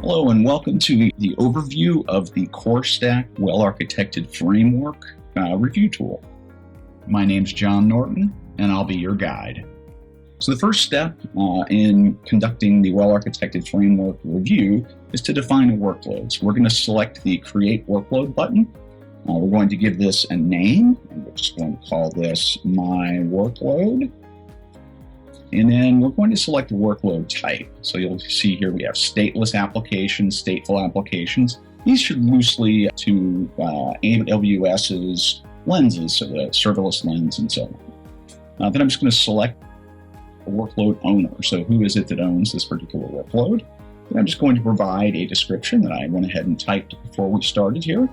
Hello and welcome to the overview of the CoreStack well-architected framework review tool. My name's John Norton and I'll be your guide. So the first step in conducting the well-architected framework review is to define a workload. So we're going to select the Create Workload button. We're going to give this a name, and we're just going to call this My Workload. And then we're going to select the workload type. So you'll see here we have stateless applications, stateful applications. These should loosely to AWS's lenses, so the serverless lens and so on. Then I'm just going to select a workload owner. So who is it that owns this particular workload? Then I'm just going to provide a description that I went ahead and typed before we started here.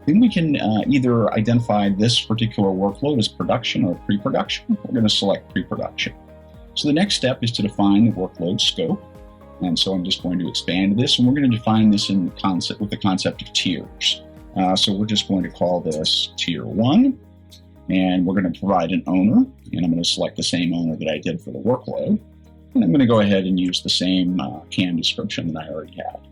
Then we can either identify this particular workload as production or pre-production. We're going to select pre-production. So the next step is to define the workload scope. And so I'm just going to expand this, and we're going to define this in concept with the concept of tiers. So we're just going to call this tier 1, and we're going to provide an owner, and I'm going to select the same owner that I did for the workload. And I'm going to go ahead and use the same CAN description that I already had.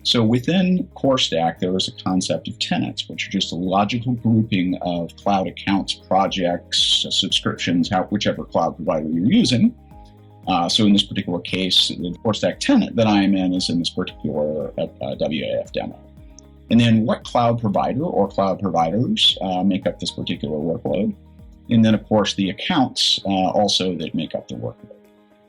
So within CoreStack, there is a concept of tenants, which are just a logical grouping of cloud accounts, projects, subscriptions, whichever cloud provider you're using. So in this particular case, the CoreStack tenant that I am in is in this particular WAF demo. And then what cloud provider or cloud providers make up this particular workload. And then, of course, the accounts also that make up the workload.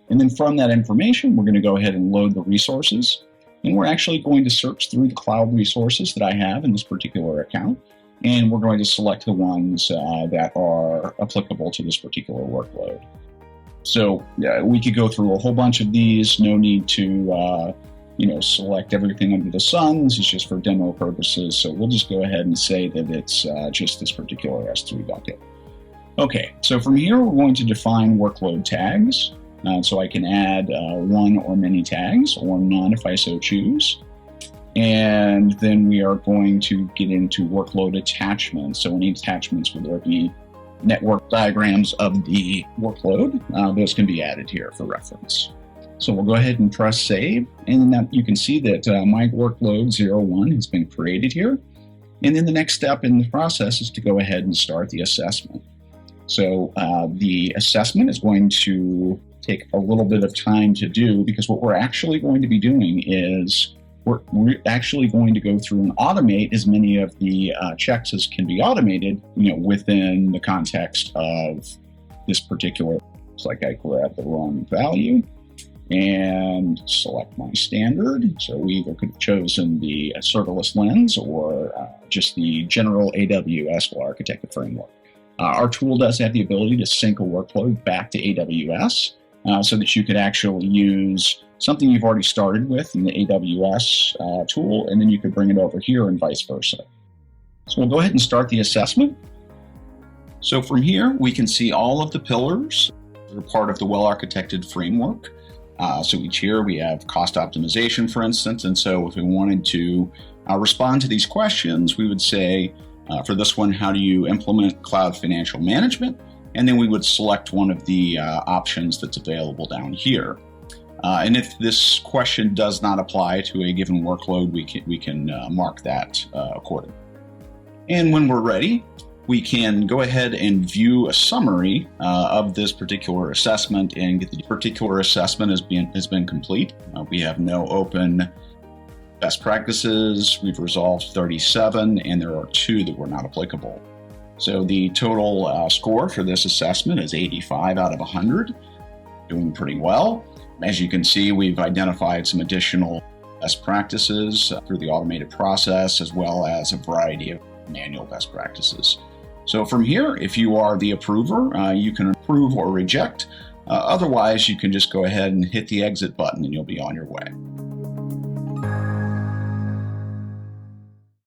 And then from that information, we're going to go ahead and load the resources. And we're actually going to search through the cloud resources that I have in this particular account. And we're going to select the ones that are applicable to this particular workload. So we could go through a whole bunch of these. No need to select everything under the sun. This is just for demo purposes. So we'll just go ahead and say that it's just this particular S3 bucket. Okay, so from here, we're going to define workload tags. So I can add one or many tags, or none if I so choose. And then we are going to get into workload attachments. So any attachments, whether it be network diagrams of the workload, those can be added here for reference. So we'll go ahead and press save. And then you can see that my workload 01 has been created here. And then the next step in the process is to go ahead and start the assessment. So the assessment is going to take a little bit of time to do, because what we're actually going to be doing is we're actually going to go through and automate as many of the checks as can be automated, within the context of this particular. Looks like I grabbed the wrong value and select my standard. So we either could have chosen the serverless lens or just the general AWS well-architected framework. Our tool does have the ability to sync a workload back to AWS. So that you could actually use something you've already started with in the AWS tool, and then you could bring it over here and vice versa. So we'll go ahead and start the assessment. So from here, we can see all of the pillars that are part of the well-architected framework. So each here we have cost optimization, for instance, and so if we wanted to respond to these questions, we would say, for this one, how do you implement cloud financial management? And then we would select one of the options that's available down here. And if this question does not apply to a given workload, we can mark that accordingly. And when we're ready, we can go ahead and view a summary of this particular assessment and get the particular assessment has been complete. We have no open best practices. We've resolved 37, and there are 2 that were not applicable. So the total score for this assessment is 85 out of 100, doing pretty well. As you can see, we've identified some additional best practices through the automated process, as well as a variety of manual best practices. So from here, if you are the approver, you can approve or reject. Otherwise, you can just go ahead and hit the exit button and you'll be on your way.